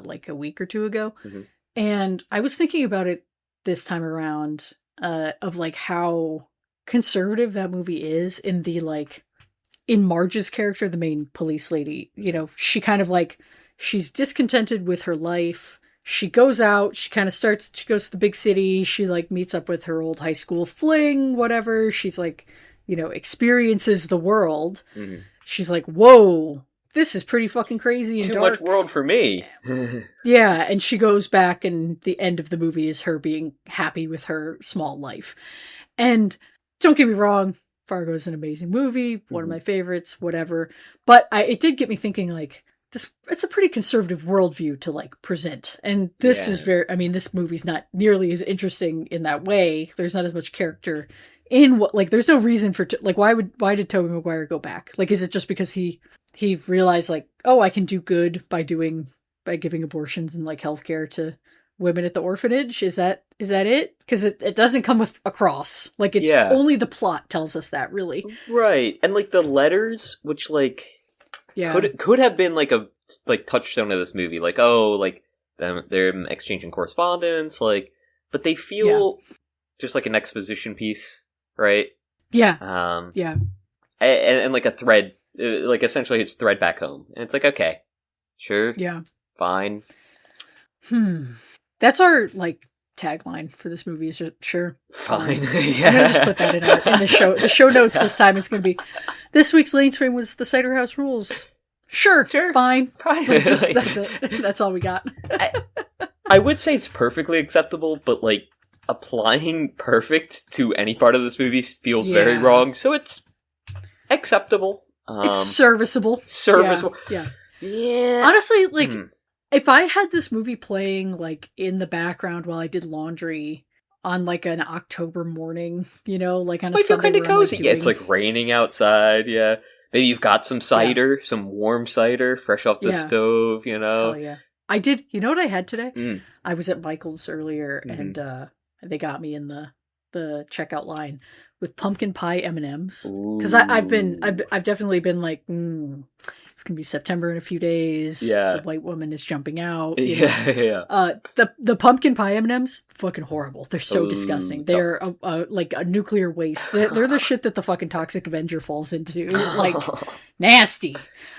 like a week or two ago. Mm-hmm. And I was thinking about it this time around, of like how conservative that movie is in the in Marge's character, the main police lady. She kind of she's discontented with her life. She goes out, she goes to the big city. She meets up with her old high school fling, whatever. She's experiences the world. Mm-hmm. She's like, whoa. This is pretty fucking crazy and dark. Too much world for me. Yeah, and she goes back, and the end of the movie is her being happy with her small life. And don't get me wrong, Fargo is an amazing movie, one of my favorites, whatever. But it did get me thinking, it's a pretty conservative worldview to present. And this is this movie's not nearly as interesting in that way. There's not as much character in there's no reason for why did Tobey Maguire go back? Is it just because he realized I can do good by giving abortions and healthcare to women at the orphanage? Is that it? Because it doesn't come with a cross. Only the plot tells us that, really. Right. And the letters, which could have been a touchstone of this movie. They're exchanging correspondence, but they feel just like an exposition piece, right? Yeah. And a thread. Essentially it's thread back home. And it's okay. Sure. Yeah. Fine. That's our, tagline for this movie is sure. Fine. Yeah. I'm going to just put that in the show notes this time. It's going to be, this week's Lane's Frame was the Cider House Rules. Sure. Fine. That's it. That's all we got. I would say it's perfectly acceptable, but, applying perfect to any part of this movie feels very wrong. So it's acceptable. It's serviceable. Serviceable. Yeah. Honestly, If I had this movie playing like in the background while I did laundry on like an October morning, like on a Might feel Sunday kind of where I'm, like, cozy. Yeah, it's like raining outside. Yeah, maybe you've got some cider, some warm cider, fresh off the stove. Hell yeah. I did. You know what I had today? Mm. I was at Michael's earlier, Mm-hmm. and they got me in the checkout line with pumpkin pie M&Ms, because I've definitely been like, it's gonna be September in a few days. Yeah, the white woman is jumping out. Yeah. The pumpkin pie M&Ms, fucking horrible. They're so disgusting. They're like a nuclear waste. They're the shit that the fucking Toxic Avenger falls into. Like nasty.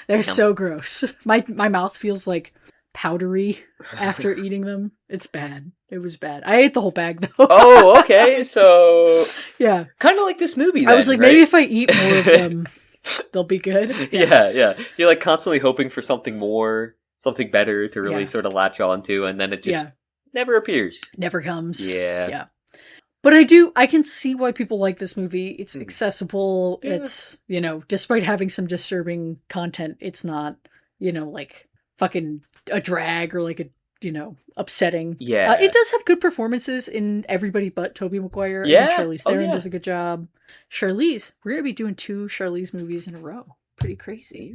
They're so gross. My mouth feels like powdery after eating them. It's bad. It was bad. I ate the whole bag though. Oh, okay. So yeah, kind of like this movie. Then, I was like, right? maybe if I eat more of them, they'll be good. Yeah. You're like constantly hoping for something more, something better to really sort of latch on to, and then it just never appears. Never comes. Yeah. But I can see why people like this movie. It's accessible. Yeah. It's, despite having some disturbing content, it's not, like fucking a drag or like a, upsetting. Yeah. It does have good performances in everybody but Tobey Maguire. Yeah. I think Charlize Theron does a good job. Charlize, we're going to be doing 2 Charlize movies in a row. Pretty crazy.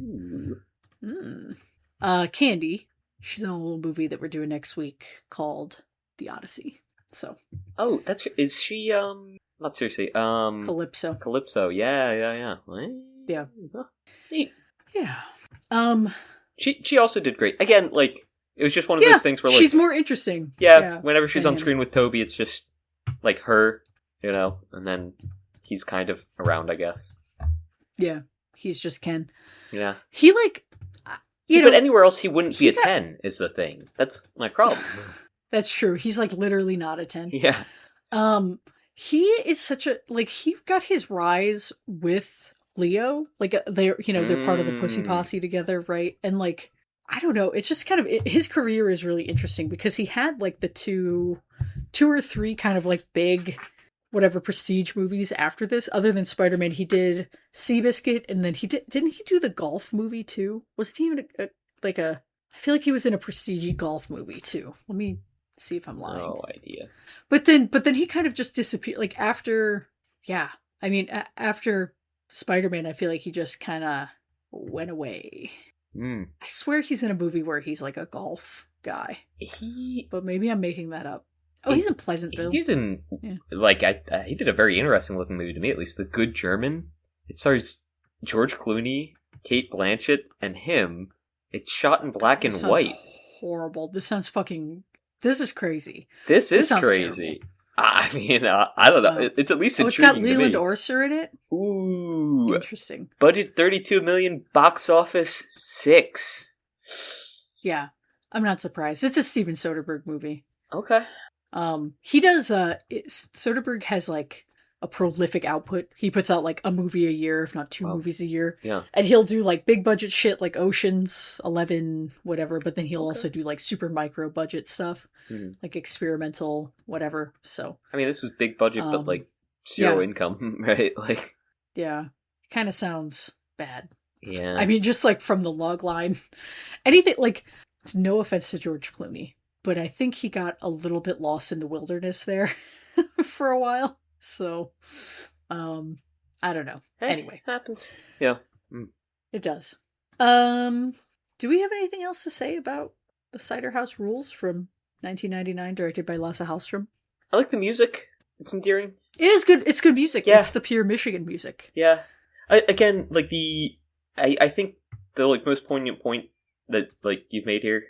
Candy, she's in a little movie that we're doing next week called The Odyssey. So. Oh, that's good. Is she, not seriously, Calypso. Yeah. Yeah. Neat. Yeah. She also did great. Again, like, it was just one of those things where, like, she's more interesting. Yeah, whenever she's on screen with Toby, it's just, like, her, and then he's kind of around, I guess. Yeah, he's just Ken. Yeah. He, like, but anywhere else he wouldn't be a 10, is the thing. That's my problem. That's true. He's, like, literally not a 10. Yeah. He is such a, like, he got his rise with Leo. Like, they're part of the Pussy Posse together, right? And, like, I don't know. It's just kind of, his career is really interesting because he had like the two or three kind of like big, whatever prestige movies after this. Other than Spider-Man, he did Seabiscuit, and then didn't he do the golf movie too? Wasn't he even I feel like he was in a prestige golf movie too. Let me see if I'm lying. No idea. But then he kind of just disappeared. Like after Spider-Man, I feel like he just kind of went away. I swear he's in a movie where he's like a golf guy. But maybe I'm making that up. Oh, he's in Pleasantville. He didn't he did a very interesting looking movie to me, at least. The Good German. It stars George Clooney, Kate Blanchett, and him. It's shot in black and white. Horrible. This is crazy. This is crazy. Terrible. I mean, I don't know. It's at least intriguing. It's got Leland Orser in it. Ooh, interesting. Budget $32 million, box office $6. Yeah, I'm not surprised. It's a Steven Soderbergh movie. Okay. He does. Soderbergh has like a prolific output. He puts out like a movie a year, if not 2 movies a year. Yeah. And he'll do like big budget shit like Ocean's 11, whatever. But then he'll also do like super micro budget stuff. Like experimental, whatever. So I mean, this is big budget, but like zero income, right? Like, yeah, kind of sounds bad. Yeah, I mean, just like from the log line, anything like. No offense to George Clooney, but I think he got a little bit lost in the wilderness there for a while. So, I don't know. Hey, anyway, happens. Yeah, it does. Do we have anything else to say about the Cider House Rules from 1999, directed by Lasse Hallström? I like the music. It's endearing. It is good. It's good music. Yeah. It's the pure Michigan music. Yeah. I think the like most poignant point that like you've made here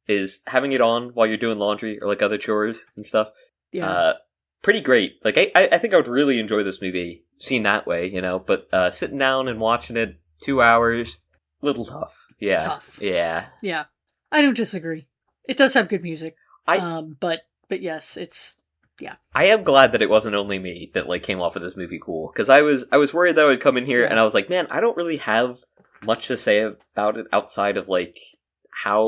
is having it on while you're doing laundry or like other chores and stuff. Yeah. Pretty great. Like I think I would really enjoy this movie seen that way, but sitting down and watching it 2 hours, little tough. Yeah. Tough. Yeah. Yeah. I don't disagree. It does have good music. But yes, it's yeah. I am glad that it wasn't only me that like came off of this movie cool, because I was worried that I would come in here and I was like, man, I don't really have much to say about it outside of like how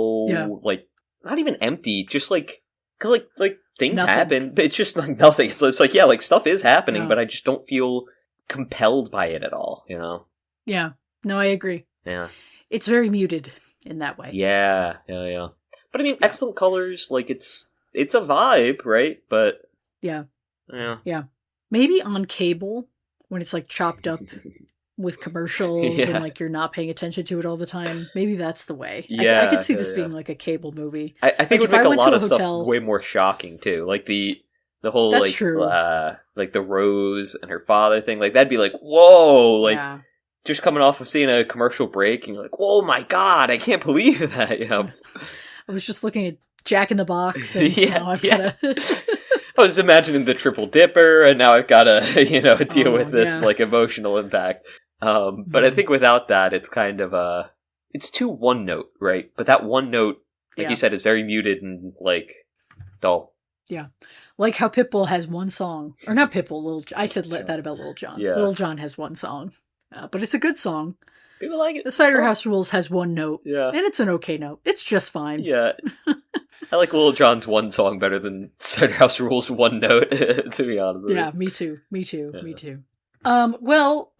like not even empty, just like because like things happen, but it's just like nothing. It's like like stuff is happening, but I just don't feel compelled by it at all. Yeah. No, I agree. Yeah. It's very muted in that way. Yeah. But I mean, excellent colors, like, it's a vibe, right? But... Yeah. Yeah. Maybe on cable, when it's, like, chopped up with commercials and, like, you're not paying attention to it all the time. Maybe that's the way. I could see this being, like, a cable movie. I think it would make a lot of stuff way more shocking, too. Like, the whole, that's like, true. Like, the Rose and her father thing. Like, that'd be like, whoa! Like, just coming off of seeing a commercial break, and you're like, oh my god, I can't believe that, you know? I was just looking at Jack in the Box, and now I've got to... I was imagining the Triple Dipper, and now I've got to, deal with this, like, emotional impact. But I think without that, it's kind of it's too one note, right? But that one note, like you said, is very muted and, like, dull. Yeah. Like how Pitbull has one song. Or not Pitbull, I said that about Lil Jon. Yeah. Lil Jon has one song. But it's a good song. People like it. The Cider House Rules has one note. Yeah. And it's an okay note. It's just fine. Yeah. I like Lil Jon's one song better than Cider House Rules' one note, to be honest with you. Yeah, me too. Me too. Well,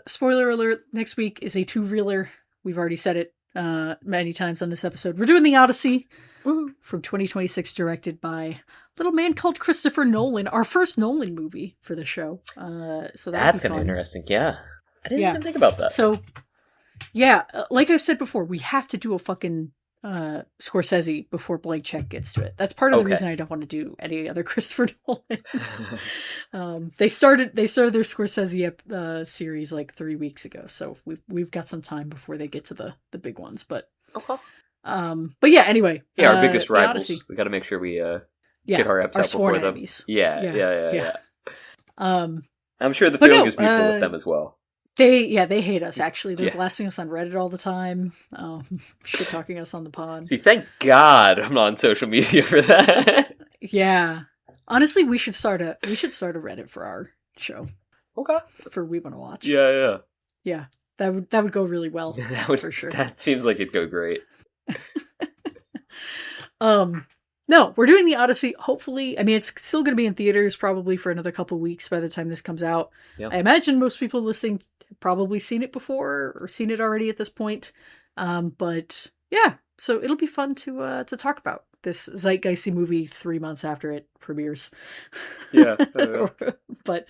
spoiler alert, next week is a two-reeler. We've already said it many times on this episode. We're doing The Odyssey from 2026, directed by a little man called Christopher Nolan. Our first Nolan movie for the show. So that's kind of interesting. Yeah. I didn't even think about that. So, yeah, like I've said before, we have to do a fucking Scorsese before Blank Check gets to it. That's part of the reason I don't want to do any other Christopher Nolan. They started their Scorsese series like 3 weeks ago, so we've got some time before they get to the big ones. But yeah. Anyway, our biggest rivals. We got to make sure we get our eps out before them. Yeah. I'm sure the feeling is mutual with them as well. They hate us, actually. They're blasting us on Reddit all the time. Shit talking us on the pod. See, thank God I'm not on social media for that. Yeah. Honestly, we should start a Reddit for our show. Okay. For We Want to Watch. Yeah. Yeah. That would go really well. For sure. That seems like it'd go great. No, we're doing The Odyssey. Hopefully, I mean, it's still going to be in theaters probably for another couple weeks by the time this comes out. Yep. I imagine most people listening have probably seen it before or seen it already at this point. But yeah, so it'll be fun to talk about this zeitgeisty movie 3 months after it premieres. Yeah. But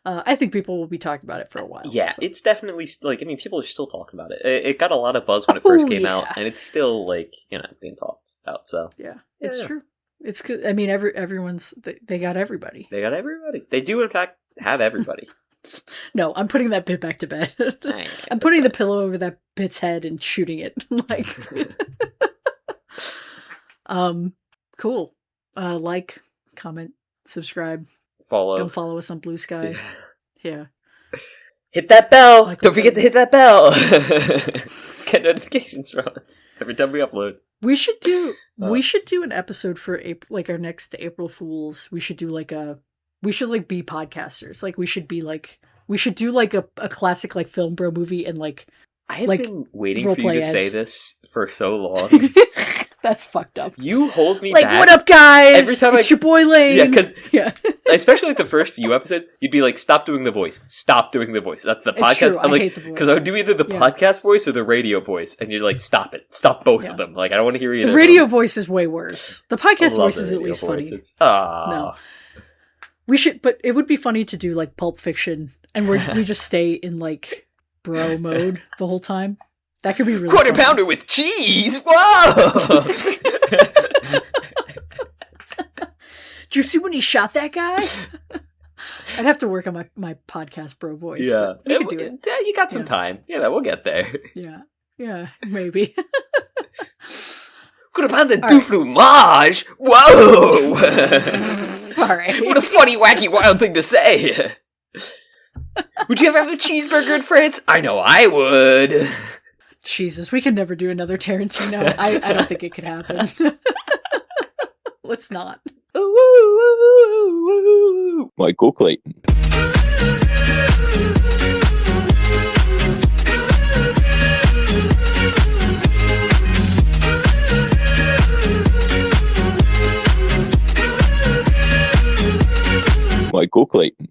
I think people will be talking about it for a while. Yeah, so. It's definitely, like, I mean, people are still talking about it. It got a lot of buzz when it first came out, and it's still, like, being talked about, so. Yeah, it's true. It's good. I mean, everyone's, they got everybody. They got everybody. They do, in fact, have everybody. No, I'm putting that bit back to bed. I'm putting the pillow over that bit's head and shooting it. Like, cool. Like, comment, subscribe. Follow. Don't follow us on Blue Sky. Yeah. Hit that bell! Like, don't forget to hit that bell! Get notifications from us every time we upload. We should do an episode for our next April Fools. We should do be podcasters. Like we should do like a classic like film bro movie and like I have been waiting for you to say this for so long. That's fucked up. You hold me like, back. What up, guys? Every time it's your boy Lane. Yeah, because especially like the first few episodes, you'd be like, "Stop doing the voice. Stop doing the voice." That's the podcast. True. I'm like, hate the voice. Because I would do either the podcast voice or the radio voice, and you're like, "Stop it. Stop both of them." Like, I don't want to hear either. The radio voice is way worse. The podcast voice is at least funny. No, we should, but it would be funny to do like Pulp Fiction, and we just stay in like bro mode the whole time. That could be really Quarter pounder with cheese. Whoa! Did you see when he shot that guy? I'd have to work on my podcast bro voice. Yeah, you could do it. Yeah, you got some time. Yeah, we'll get there. Yeah, maybe. Quarter pounder du fromage. Whoa! All right. What a funny, wacky, wild thing to say. Would you ever have a cheeseburger in France? I know I would. Jesus, we can never do another Tarantino. I don't think it could happen. Let's not. Michael Clayton. Michael Clayton.